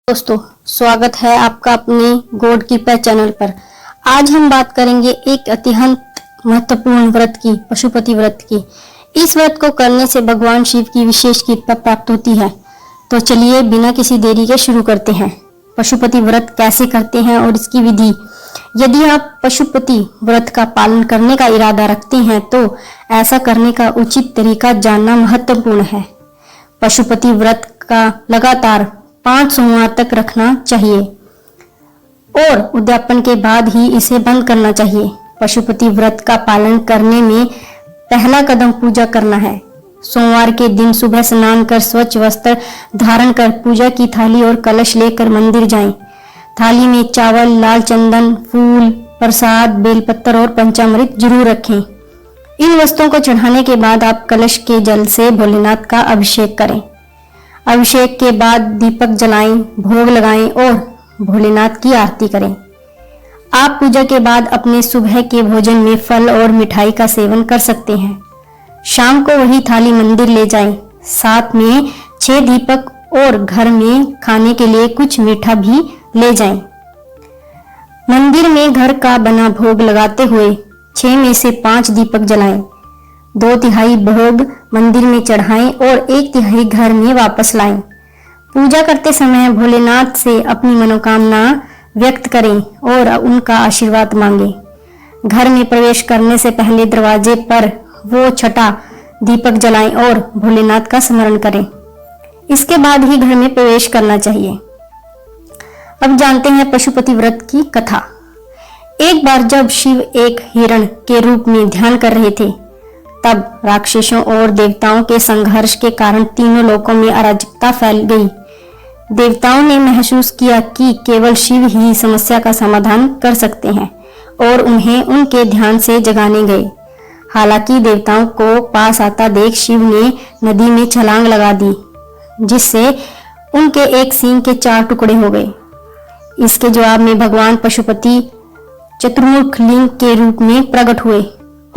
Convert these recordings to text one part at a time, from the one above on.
दोस्तों, स्वागत है आपका अपने गॉड कीपर चैनल पर। आज हम बात करेंगे एक अत्यंत महत्वपूर्ण व्रत की, पशुपति व्रत की। इस व्रत को करने से भगवान शिव की विशेष कृपा प्राप्त होती है। तो चलिए बिना किसी देरी के शुरू करते हैं। पशुपति व्रत कैसे करते हैं और इसकी विधि। यदि आप पशुपति व्रत का पालन करने का इरादा रखते हैं तो ऐसा करने का उचित तरीका जानना महत्वपूर्ण है। पशुपति व्रत का लगातार 5 सोमवार तक रखना चाहिए और उद्यापन के बाद ही इसे बंद करना चाहिए। पशुपति व्रत का पालन करने में पहला कदम पूजा करना है। सोमवार के दिन सुबह स्नान कर स्वच्छ वस्त्र धारण कर पूजा की थाली और कलश लेकर मंदिर जाएं। थाली में चावल, लाल चंदन, फूल, प्रसाद, बेलपत्र और पंचामृत जरूर रखें। इन वस्तुओं को चढ़ाने के बाद आप कलश के जल से भोलेनाथ का अभिषेक करें। अभिषेक के बाद दीपक जलाएं, भोग लगाएं और भोलेनाथ की आरती करें। आप पूजा के बाद अपने सुबह के भोजन में फल और मिठाई का सेवन कर सकते हैं। शाम को वही थाली मंदिर ले जाएं। साथ में 6 दीपक और घर में खाने के लिए कुछ मीठा भी ले जाएं। मंदिर में घर का बना भोग लगाते हुए 6 में से 5 दीपक जलाएं। 2/3 भोग मंदिर में चढ़ाएं और 1/3 घर में वापस लाएं। पूजा करते समय भोलेनाथ से अपनी मनोकामना व्यक्त करें और उनका आशीर्वाद मांगें। घर में प्रवेश करने से पहले दरवाजे पर वो 6ठा दीपक जलाएं और भोलेनाथ का स्मरण करें। इसके बाद ही घर में प्रवेश करना चाहिए। अब जानते हैं पशुपति व्रत की कथा। एक बार जब शिव एक हिरण के रूप में ध्यान कर रहे थे, तब राक्षसों और देवताओं के संघर्ष के कारण तीनों लोकों में अराजकता फैल गई। देवताओं ने महसूस किया कि केवल शिव ही समस्या का समाधान कर सकते हैं और उन्हें उनके ध्यान से जगाने गए। हालांकि देवताओं को पास आता देख शिव ने नदी में छलांग लगा दी, जिससे उनके एक सींग के 4 टुकड़े हो गए। इसके जवाब में भगवान पशुपति चतुर्मुख लिंग के रूप में प्रकट हुए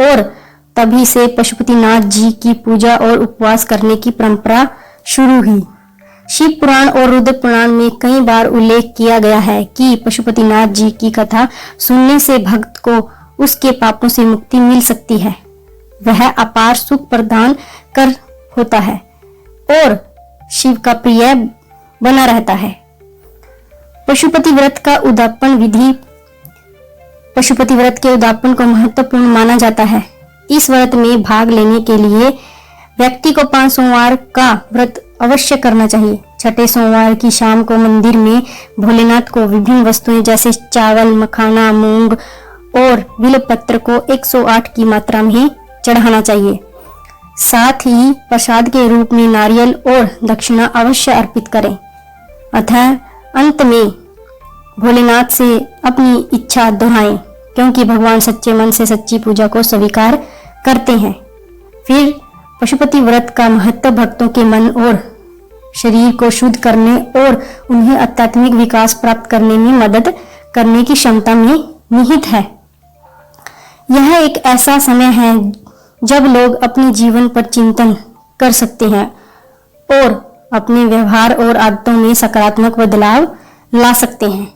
और तभी से पशुपतिनाथ जी की पूजा और उपवास करने की परंपरा शुरू हुई। शिव पुराण और रुद्र पुराण में कई बार उल्लेख किया गया है कि पशुपतिनाथ जी की कथा सुनने से भक्त को उसके पापों से मुक्ति मिल सकती है। वह अपार सुख प्रदान कर होता है और शिव का प्रिय बना रहता है। पशुपति व्रत का उद्यापन विधि। पशुपति व्रत के उद्यापन को महत्वपूर्ण माना जाता है। इस व्रत में भाग लेने के लिए व्यक्ति को 5 सोमवार का व्रत अवश्य करना चाहिए। 6ठे सोमवार की शाम को मंदिर में भोलेनाथ को विभिन्न वस्तुएं जैसे चावल, मखाना, मूंग और बिल्वपत्र को 108 की मात्रा में चढ़ाना चाहिए। साथ ही प्रसाद के रूप में नारियल और दक्षिणा अवश्य अर्पित करें। अतः अंत में भोलेनाथ से अपनी इच्छा दोहराएं, क्योंकि भगवान सच्चे मन से सच्ची पूजा को स्वीकार करते हैं। फिर पशुपति व्रत का महत्व भक्तों के मन और शरीर को शुद्ध करने और उन्हें आध्यात्मिक विकास प्राप्त करने में मदद करने की क्षमता में निहित है। यह एक ऐसा समय है जब लोग अपने जीवन पर चिंतन कर सकते हैं और अपने व्यवहार और आदतों में सकारात्मक बदलाव ला सकते हैं।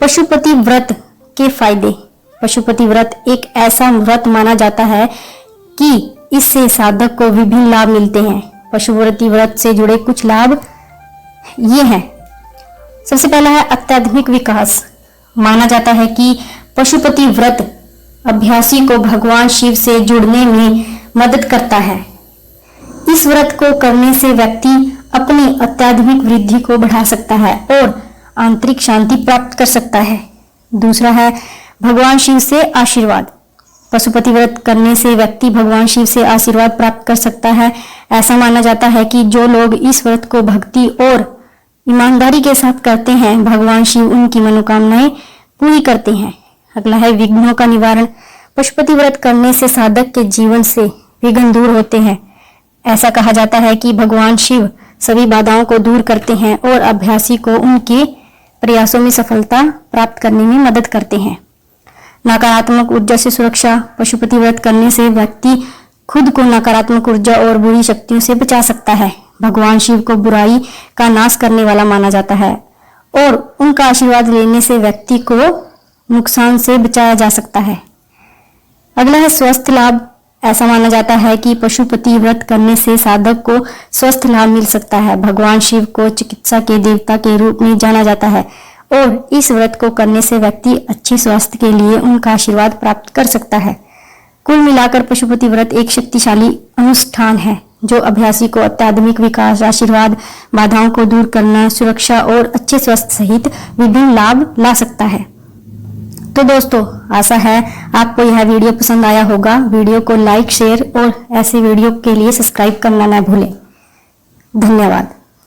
पशुपति व्रत के फायदे। पशुपति व्रत एक ऐसा व्रत माना जाता है कि इससे साधक को विभिन्न लाभ मिलते हैं। पशुपति व्रत से जुड़े कुछ लाभ ये हैं। सबसे पहला है आध्यात्मिक विकास। माना जाता है कि पशुपति व्रत अभ्यासी को भगवान शिव से जुड़ने में मदद करता है। इस व्रत को करने से व्यक्ति अपनी आध्यात्मिक वृद्धि को बढ़ा सकता है और आंतरिक शांति प्राप्त कर सकता है। दूसरा है भगवान शिव से आशीर्वाद। पशुपति व्रत करने से व्यक्ति भगवान शिव से आशीर्वाद प्राप्त कर सकता है। ऐसा माना जाता है कि जो लोग इस व्रत को भक्ति और ईमानदारी के साथ करते हैं, भगवान शिव उनकी मनोकामनाएं पूरी करते हैं। अगला है विघ्नों का निवारण। पशुपति व्रत करने से साधक के जीवन से विघ्न दूर होते हैं। ऐसा कहा जाता है कि भगवान शिव सभी बाधाओं को दूर करते हैं और अभ्यासी को उनके प्रयासों में सफलता प्राप्त करने में मदद करते हैं। नकारात्मक ऊर्जा से सुरक्षा। पशुपति व्रत करने से व्यक्ति खुद को नकारात्मक ऊर्जा और बुरी शक्तियों से बचा सकता है। भगवान शिव को बुराई का नाश करने वाला माना जाता है और उनका आशीर्वाद लेने से व्यक्ति को नुकसान से बचाया जा सकता है। अगला है स्वस्थ लाभ। ऐसा माना जाता है कि पशुपति व्रत करने से साधक को स्वस्थ लाभ मिल सकता है। भगवान शिव को चिकित्सा के देवता के रूप में जाना जाता है और इस व्रत को करने से व्यक्ति अच्छे स्वास्थ्य के लिए उनका आशीर्वाद प्राप्त कर सकता है। कुल मिलाकर पशुपति व्रत एक शक्तिशाली अनुष्ठान है जो अभ्यासी को आध्यात्मिक विकास, आशीर्वाद, बाधाओं को दूर करना, सुरक्षा और अच्छे स्वास्थ्य सहित विभिन्न लाभ ला सकता है। तो दोस्तों, आशा है आपको यह वीडियो पसंद आया होगा। वीडियो को लाइक, शेयर और ऐसे वीडियो के लिए सब्सक्राइब करना ना भूलें। धन्यवाद।